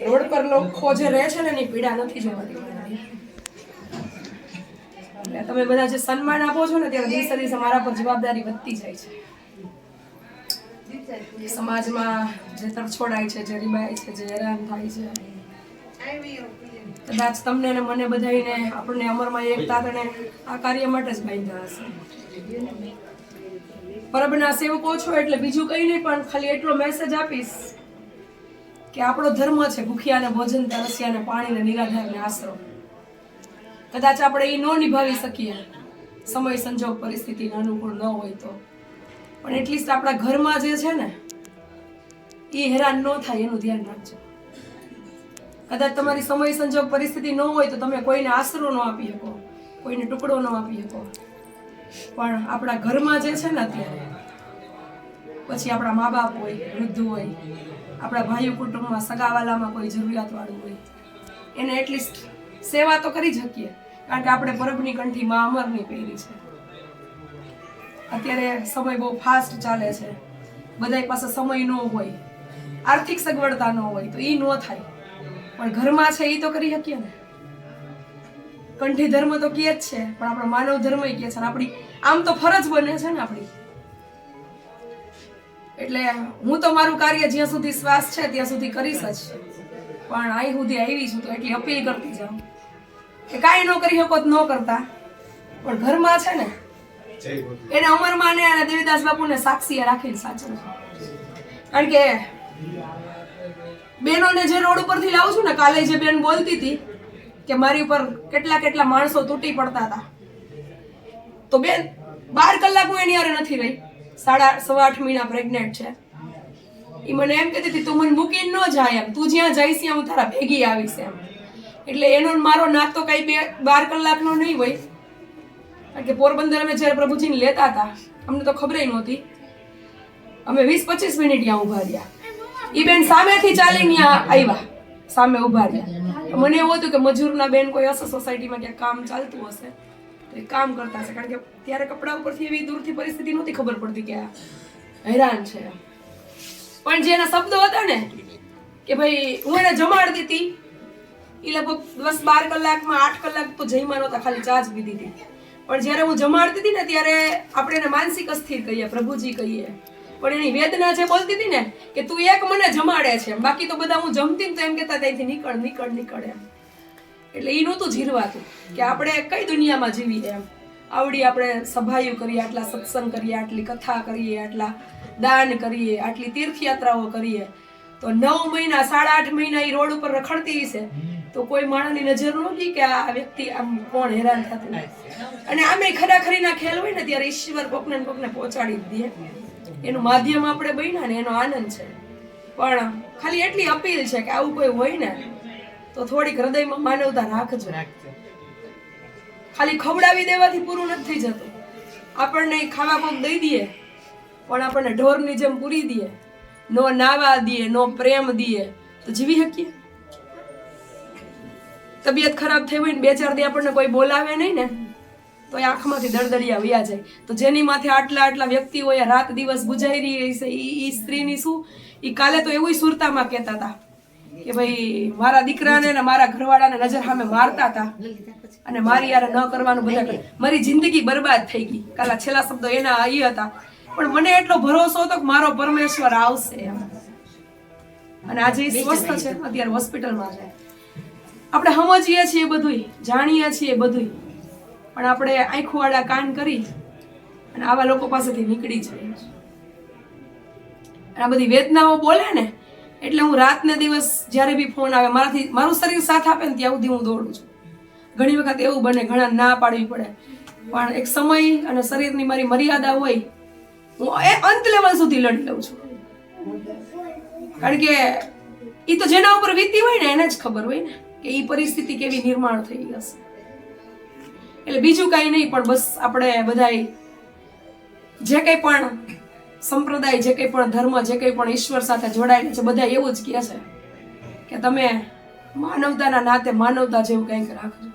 Road પર લોકો જે રહે છે ને એની પીડા નથી જોવાતી. એટલે તમે બધા જે સન્માન આપો છો ને ત્યારે દિવસે દિવસે મારા પર જવાબદારી વધતી જાય છે. સમાજમાં જે તરછોડાય છે, જે રીબાય છે, જે હેરાન થાય છે, કદાચ તમને ને મને બધાને આપણને અમરમાં એકતા અને આ કાર્ય માટે જ બાંધ્યા હશે. પરબના સેવકો છો એટલે બીજું કંઈ નહીં, પણ ખાલી એટલો મેસેજ આપીશ કે આપણો ધર્મ છે ભૂખ્યાને ભોજન, તરસ્યાને પાણી ને નિરાધારને આશરો. કદાચ આપણે એ ન નિભાવી શકીએ, સમય સંજોગ પરિસ્થિતિને અનુકૂળ ન હોય તો, પણ એટલીસ્ટ આપણા ઘરમાં જે છે ને એ હેરાન ન થાય એનું ધ્યાન રાખજો. કદાચ તમારી સમય સંજોગ પરિસ્થિતિ ન હોય તો તમે કોઈને આશરો ન આપી શકો, કોઈને ટુકડો ન આપી શકો, પણ આપણા ઘરમાં જે છે ને અત્યારે, પછી આપણા મા બાપ હોય, વૃદ્ધ હોય, આપણા ભાઈઓ કુટુંબમાં સગાવાલામાં કોઈ જરૂરિયાતવાળું હોય, એને એટલીસ્ટ સેવા તો કરી શકીએ, કારણ કે આપણે પરબની કંઠી માં અમરની પહેરી છે. અત્યારે સમય બહુ ફાસ્ટ ચાલે છે, બધા પાસે સમય ન હોય, આર્થિક સગવડતા ન હોય તો એ ન થાય, પણ ઘરમાં છે એ તો કરી શકીએ ને. કંઠી ધર્મ તો કહે જ છે, પણ આપણો માનવ ધર્મ કહે છે, આપણી આમ તો ફરજ બને છે ને આપણી. એટલે હું તો મારું કાર્ય જ્યાં સુધી શ્વાસ છે ત્યાં સુધી કરીશ જ, પણ અહીં સુધી આવી છું તો એટલી અપીલ કરતી જાઉં કે કાંઈ ન કરી શકો ન કરતા, પણ ઘરમાં છે ને એને અમરમાં ને અને દેવીદાસ બાપુને સાક્ષી રાખીને સાચવું. કારણ કે બેનોને જે રોડ ઉપરથી લાવું છું ને, કાલે જે બેન બોલતી હતી કે મારી ઉપર કેટલા માણસો તૂટી પડતા હતા, તો બેન 12 કલાક હું એની હારે નથી રહી, 7.5 મહિના પ્રેગ્નેન્ટ છે. એ મને એમ કહેતી હતી તું મને મૂકીને ન જાય, એમ તું જ્યાં જઈશ ત્યાં હું તારા ભેગી આવીશ એમ. એટલે એનો મારો નાક તો કઈ 12 કલાકનો નહીં હોય, કારણ કે પોરબંદર અમે જયારે પ્રભુજીને લેતા હતા અમને તો ખબર નહોતી, અમે 20-25 મિનિટ ત્યાં ઉભા રહ્યા. એ બેન સામેથી ચાલીને ત્યાં આવ્યા, સામે ઉભા રહ્યા. મને એવું હતું કે મજૂરના બેન કોઈ હશે સોસાયટીમાં, ક્યાંક કામ ચાલતું હશે તો એ કામ કરતા હશે, કારણ કે ત્યારે કપડા ઉપરથી એવી દૂરથી પરિસ્થિતિ નહોતી ખબર પડતી કે આ હેરાન છે. પણ જેના શબ્દો હતા ને કે ભાઈ હું એને જમાડતી હતી, એ લગભગ 10-12 કલાકમાં 8 કલાક તો જઈમાં નહોતા, ખાલી ચા જ પીધી હતી. પણ જ્યારે હું જમાડતી હતી ને ત્યારે આપણે એને માનસિક અસ્થિર કહીએ, પ્રભુજી કહીએ, પણ એની વેદના જે બોલતી હતી ને કે તું એક મને જમાડે છે, બાકી તો બધા હું જમતી તો એમ કહેતા ત્યાંથી નીકળ એમ. એટલે એ નહોતું જીરવાતું કે આપણે કઈ દુનિયામાં જીવીએ એમ. આવડી આપણે સભાયું કરીએ, આટલા સત્સંગ કરીએ, આટલી કથા કરીએ, આટલા દાન કરીએ, આટલી તીર્થયાત્રાઓ કરીએ, તો 9 મહિના 8.5 મહિના એ રોડ ઉપર રખડતી છે તો કોઈ માણસની નજર ન ગઈ કે આ વ્યક્તિ આમ કોણ હેરાન થતું. અને આમે ખરાખરીના ખેલ હોય ને ત્યારે ઈશ્વર કોકને પહોંચાડી જ દે, એનું માધ્યમ આપણે બન્યા ને એનો આનંદ છે. પણ ખાલી એટલી અપીલ છે કે આવું કોઈ હોય ને તો થોડીક હૃદયમાં માનવતા રાખજો. ખાલી ખવડાવી દેવાથી પૂરું નથી થઈ જતું. આપણને ખાવા કોક દઈ દઈએ પણ આપણને ઢોરની જેમ પૂરી દઈએ, નો નાવા દઈએ, નો પ્રેમ દઈએ તો જીવી શકીએ? તબિયત ખરાબ થઈ હોય ને 2-4 દી આપણને કોઈ બોલાવે નહીં ને તો એ આંખમાંથી દળદળિયા વયા જાય. તો જેની માથે આટલા વ્યક્તિઓએ રાત દિવસ ગુજારી રહી છે એ સ્ત્રીની શું, એ કાલે તો એવું સુરતામાં કહેતા હતા કે ભાઈ મારા દીકરાને ને મારા ઘરવાળાને નજર સામે મારતા હતા અને મારી યાર ન કરવાનું બધા કરે, મારી જિંદગી બરબાદ થઈ ગઈ. કાલા છેલ્લા શબ્દો એના એ હતા. પણ મને એટલો ભરોસો હતો કે મારો પરમેશ્વર આવશે એમ. અને આજે સ્વસ્થ છે, અત્યારે હોસ્પિટલમાં છે. આપણે સમજીએ છીએ બધું, જાણીએ છીએ બધું, પણ આપણે આંખવાળા કાન કરી અને આવા લોકો પાસેથી નીકળી જઈએ. આ બધી વેદનાઓ બોલે ને એટલે હું રાત ને દિવસ જ્યારે બી ફોન આવે મારું શરીર સાથ આપે ને ત્યાં સુધી હું દોડું છું. ઘણી વખત એવું બને, ઘણા ના પાડવી પડે, પણ એક સમય અને શરીરની મારી મર્યાદા હોય, હું એ અંત લેવલ સુધી લડી લઉં છું. કારણ કે એ તો જેના ઉપર વીતી હોય ને એને જ ખબર હોય ને કે એ પરિસ્થિતિ કેવી નિર્માણ થઈ હશે. એટલે બીજું કઈ નહીં, પણ બસ આપણે બધા જે કંઈ પણ સંપ્રદાય, જે કંઈ પણ ધર્મ, જે કંઈ પણ ઈશ્વર સાથે જોડાયેલું છે, બધા એવું જ કહે છે કે તમે માનવતાના નાતે માનવતા જેવું કંઈક રાખજો.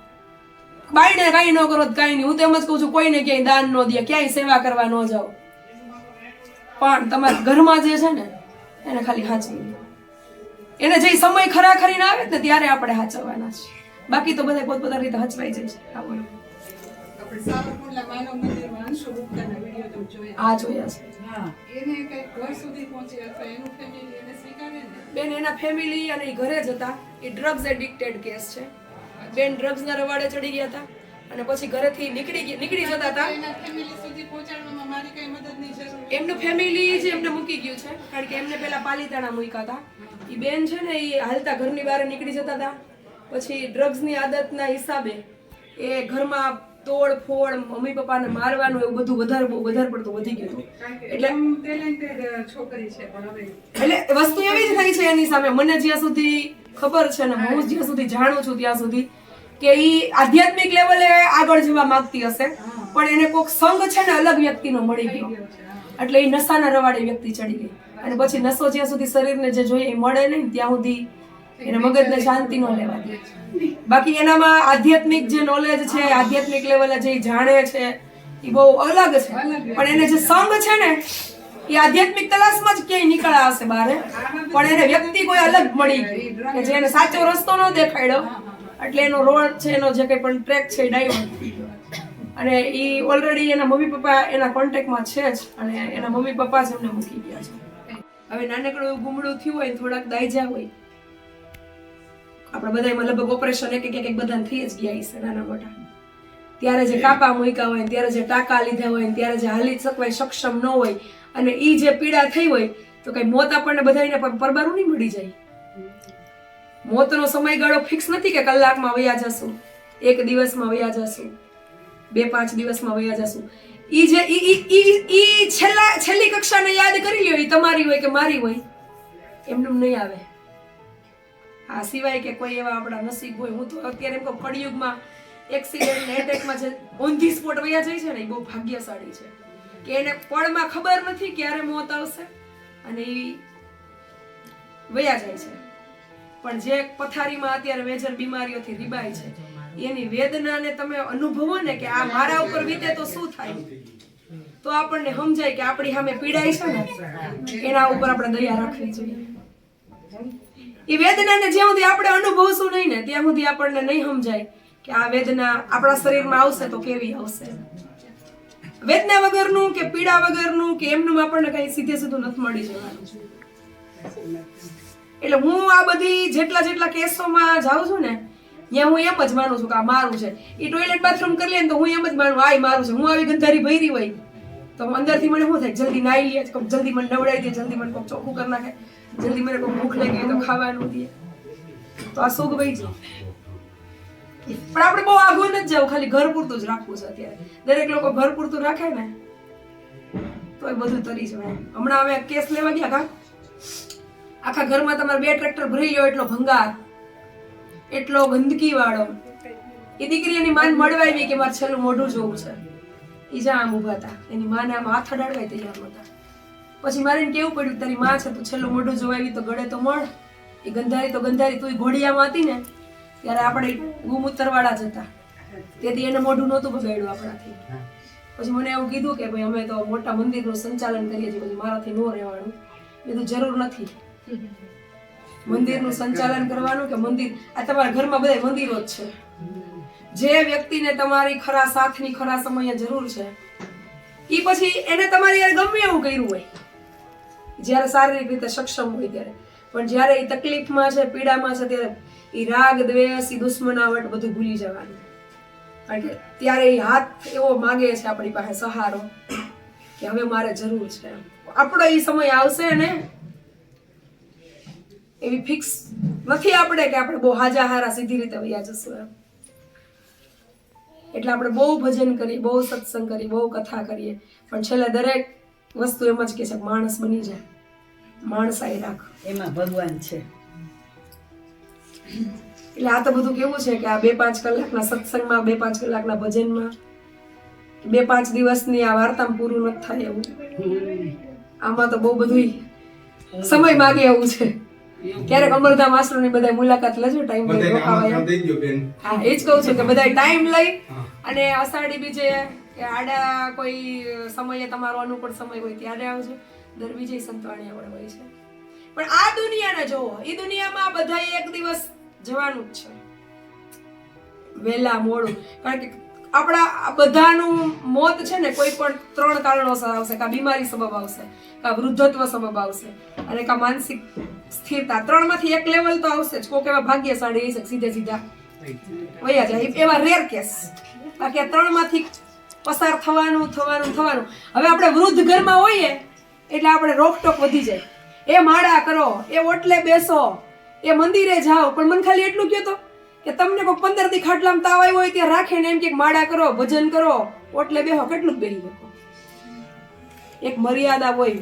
બાઈને કાંઈ ન કરો કાંઈ નહીં. હું તો એમ જ કહું છું કોઈને ક્યાંય દાન ન દે, ક્યાંય સેવા કરવા ન જાઓ, પણ તમારા ઘરમાં જે છે ને એને ખાલી સાચવી લો. એને જે સમય ખરાખરીને આવે ને ત્યારે આપણે હાચવવાના છે. બાકી તો બધા પોતપોતાની રીતે હચવાઈ જાય છે. આપણે સાવરકુંડલા માનવ મંદિરમાં અંશુ ગુપ્તાના વિડીયો તમે જોયા? આ જોયા છે. હા, એને કંઈક ઘર સુધી પહોંચે અથવા એનું ફેમિલી એને સ્વીકારે ને? બેન એના ફેમિલી અને ઈ ઘરે જ હતા. એ ડ્રગ્સ એડિક્ટેડ કેસ છે. બેન ડ્રગ્સના રવાડે ચડી ગયા હતા અને પછી ઘરેથી નીકળી જતા હતા. એના ફેમિલી સુધી પહોંચાડવામાં મારી કઈ મદદની જરૂર? એમનું ફેમિલી જે એમને મૂકી ગયું છે, કારણ કે એમને પેલા પાલીતાણા મૂક્યા હતા. એ બેન છે ને એ હાલતા ઘરની બહાર નીકળી જતા હતા. પછી ડ્રગ્સની આદતના હિસાબે એ ઘરમાં તોડ ફોડ, મમ્મી પપ્પાને મારવાનું એવું બધું વધારે પડતું વધી ગયું હતું. એટલે ટેલેન્ટેડ છોકરી છે પણ હવે એટલે વસ્તુ એવી જ થઈ છે એની સામે. મને જ્યાં સુધી ખબર છે ને હું જ્યાં સુધી જાણું છું ત્યાં સુધી કે ઈ આધ્યાત્મિક લેવલે આગળ જવા માંગતી હશે, પણ એને કોઈક સંગ છે ને અલગ વ્યક્તિનો મળી ગયો, એટલે એ નશાના રવાડે વ્યક્તિ ચડી ગઈ. અને પછી નશો જ્યાં સુધી શરીરને જે જોઈએ એ મળે નહીં ત્યાં સુધી એને મગજને શાંતિ ન લેવા દે. બાકી એનામાં આધ્યાત્મિક જે નોલેજ છે, આધ્યાત્મિક લેવલે જે જાણે છે એ બહુ અલગ છે, પણ એને જે સંગ છે ને એ આધ્યાત્મિક તલાશમાં જ ક્યાંય નીકળ્યા હશે બારે, પણ એને વ્યક્તિ કોઈ અલગ મળી ગઈ કે જે એને સાચો રસ્તો ન દેખાડ્યો, એટલે એનો રોડ છે, એનો જે કંઈ પણ ટ્રેક છે એ ડાયવર્ટ થઈ ગયો. અને એ ઓલરેડી એના મમ્મી પપ્પા એના કોન્ટેક્ટમાં છે જ, અને એના મમ્મી પપ્પા જ એમને મૂકી ગયા છે. હવે નાનકડું એવું ગુમડું થયું હોય, થોડાક દાયજા હોય, આપણે બધામાં લગભગ ઓપરેશન એક બધાને થઈ જ ગયા છે નાના મોટા. ત્યારે જે કાપા મૂક્યા હોય, ત્યારે જે ટાંકા લીધા હોય, ત્યારે જે હાલી શકવાય સક્ષમ ન હોય, અને ઈ જે પીડા થઈ હોય, તો કઈ મોત આપણને બધાને પરબારું નહીં મળી જાય. મોતનો સમયગાળો ફિક્સ નથી કે કલાકમાં વયા જશું, એક દિવસમાં વયા જશું, 2-5 દિવસમાં વયા જશું. ઈ જે ઈ છેલ્લી કક્ષાને યાદ કરી લ્યો, ઈ તમારી હોય કે મારી હોય, એમનું નહીં આવે. આ સિવાય કે કોઈ એવા આપણા નસીબ હોય. હું તો અત્યારે એમ કહું કળિયુગમાં એક્સિડન્ટ ને એટેકમાં જે ઓન ધી સ્પોટ વયા જાય છે ને એ બહુ ભાગ્યશાળી છે, કે એને પળમાં ખબર નથી ક્યારે મોત આવશે અને એ વયા જાય છે. પણ જે પથારીમાં અત્યારે મેજર બીમારીઓથી રીબાય છે, એની વેદનાને તમે અનુભવો ને કે આ મારા ઉપર વીતે તો શું થાય, તો આપણને સમજાય કે આપણી સામે પીડાય છે ને એના ઉપર આપણે દયા રાખવી જોઈએ. એ વેદનાને જ્યાં સુધી આપણે અનુભવશું નહીં ને ત્યાં સુધી આપણને નહીં સમજાય કે આ વેદના આપણા શરીરમાં આવશે તો કેવી આવશે. વેદના વગરનું કે પીડા વગરનું કે એમનું આપણને કઈ સીધે સીધું નથી મળી જવાનું. એટલે હું આ બધી જેટલા કેસોમાં જાઉં છું ને ત્યાં હું એમ જ માનું છું કે આ મારું છે. એ ટોયલેટ બાથરૂમ કરી લે ને તો હું એમ જ માનું આ મારું છે. હું આવી ગંધારી ભરી હોય તો અંદરથી મને શું થાય, જલ્દી નાઈ લે, જલ્દી મને નવડાવી દે, જલ્દી મને કોઈક ચોખ્ખું કરી નાખે, જલ્દી મને કોઈ ભૂખ લાગી તો ખાવાનું દે, તો આ સુખ વહી જાય. પણ આપણે બહુ આઘું નથી જવું, ખાલી ઘર પૂરતું જ રાખવું છે. અત્યારે દરેક લોકો ઘર પૂરતું રાખે ને તો એ બધું તરી જવાય. હમણાં હવે કેસ લેવા ગયા કા, આખા ઘરમાં તમારે 2 ટ્રેક્ટર ભરી લ્યો, એટલો ભંગાર, એટલો ગંદકી વાળો. એ દીકરી એની માન મળવા આવી કે મારે છેલ્લું મોઢું જોવું છે, એ જ્યાં આમ ઉભા હતા, એની માને આમ હાથ અડાડવાય તૈયાર નહોતા. પછી મારે કેવું પડ્યું તારી માં છે, તું છેલ્લું મોઢું જોવાવી તો ગળે તો મળ. એ ગંધારી તો ગંધારી, તું ઘોડિયામાં હતી ને ત્યારે આપણે ગુમૂતરવાળા જ હતા, તેથી એને મોઢું નહોતું બગાડ્યું આપણાથી. પછી મને એવું કીધું કે ભાઈ અમે તો મોટા મંદિરનું સંચાલન કરીએ છીએ, પછી મારાથી ન રહેવાનું. કીધું જરૂર નથી મંદિરનું સંચાલન કરવાનું કે મંદિર, આ તમારા ઘરમાં બધા મંદિરો જ છે. જે વ્યક્તિને તમારી ખરા સાથની ખરા સમયે જરૂર છે એ પછી એને તમારી યાર ગમે એવું કર્યું હોય, જ્યારે શારીરિક રીતે સક્ષમ હોય ત્યારે, પણ જ્યારે એ તકલીફમાં છે, પીડામાં છે, ત્યારે એ રાગ દ્વેષ, એ દુશ્મનાવટ બધું ભૂલી જવાનું. કારણ કે ત્યારે એ હાથ એવો માગે છે આપણી પાસે સહારો કે હવે મારે જરૂર છે. આપણો એ સમય આવશે ને, એવી ફિક્સ નથી આપણે કે આપણે બહુ હાજા હારા સીધી રીતે વયા જશું એમ. એટલે આપણે બહુ ભજન કરીએ, બહુ સત્સંગ કરીએ, બહુ કથા કરીએ, પણ છેલ્લે દરેક વસ્તુ એમ જ કે છે માણસ બની જાય, માણસાઈ રાખ, એમાં ભગવાન છે. એટલે આ તો બધું કેવું છે કે આ 2-5 કલાકના સત્સંગમાં, 2-5 કલાકના ભજનમાં, 2-5 દિવસની આ વાર્તામાં પૂરું નથી થાય એવું. આમાં તો બહુ બધું સમય માગે એવું છે. ક્યારેક અમરધામ આશ્રમની બધા મુલાકાત લેજો, ટાઈમ લઈ રોકાવાય. હા, એ જ કહું છું કે બધા ટાઈમ લઈ અને અષાઢી બીજે કે આડા કોઈ સમયે તમારો અનુકૂળ સમય હોય ત્યારે આવજો. દર વિજય સંતવાણી આપણે હોય છે. પણ આ દુનિયાને જોવો, એ દુનિયામાં બધાએ એક દિવસ જવાનું જ છે, વહેલા મોડું. કારણ કે આપણા બધાનું મોત છે ને કોઈ પણ 3 કારણોસર આવશે. કાં બીમારી સબબ આવશે, કાં વૃદ્ધત્વ સબબ આવશે, અને કાં માનસિક સ્થિરતા. 3 માંથી એક લેવલ તો આવશે જ. કોક એવા ભાગ્યશાળી હશે સીધે સીધા વયા જાય, એવા રેર કેસ. બાકી આ 3 માંથી પસાર થવાનું. હવે આપણે વૃદ્ધ ઘરમાં હોઈએ એટલે આપણે રોકટોક વધી જાય. એ માળા કરો, એ ઓટલે બેસો, એ મંદિરે જાઓ. પણ મને ખાલી એટલું કહો તો કે તમને કોઈ 15 દી ખાટલામાં તાવ આવ્યો હોય ત્યાં રાખે ને એમ કે માળા કરો, ભજન કરો, ઓટલે બેહો. કેટલું બેહી શકો? એક મર્યાદા હોય.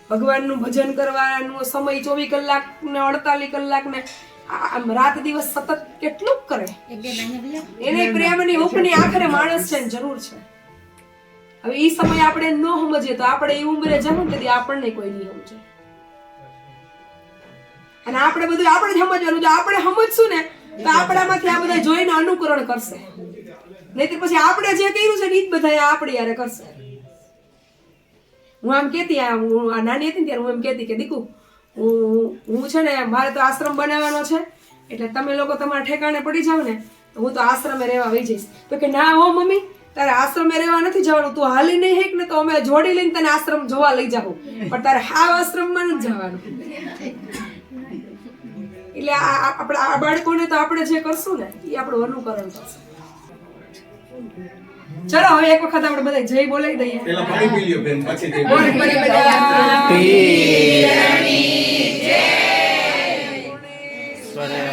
ભગવાનનું ભજન કરવાનો સમય 24 કલાક ને 48 કલાક ને આમ રાત દિવસ સતત કેટલું કરે? એને પ્રેમની હૂંફની આખરે માણસ છે ને જરૂર છે. હવે ઈ સમય આપણે ન સમજીએ તો આપણે એ ઉંમરે જાવ ને તેથી આપણને કોઈ નહીં સમજે. અને આપણે બધું આપણે જ સમજવાનું. જો આપણે સમજશું ને તો આપણામાંથી આ બધા જોઈને અનુકરણ કરશે. નહીતર પછી આપણે જે કર્યું છે ને ઈ જ બધા આપણી યારે કરશે. હું આમ કેતી, હું નાની હતી ને ત્યારે હું એમ કેતી કે દીકુ, હું છે ને મારે તો આશ્રમ બનાવવાનો છે, એટલે તમે લોકો તમારા ઠેકાણે પડી જાવ ને તો હું તો આશ્રમે રહેવા વહી જઈશ. તો કે ના હો મમ્મી, તારે આશ્રમે રહેવા નથી જવાનું. તું હાલી નહીં હેક ને તો અમે જોડી લઈને તને આશ્રમ જોવા લઈ જાવ, પણ તારે હાવ આશ્રમમાં નથી જવાનું. એટલે આપણા આ બાળકોને તો આપણે જે કરશું ને એ આપણું અનુકરણ કરશે. ચલો હવે એક વખત આપણે બધા જય બોલાવી દઈએ. પેલા પાણી પી લ્યો બેન, પછી તે બોલ બધા પીરની સ્વરે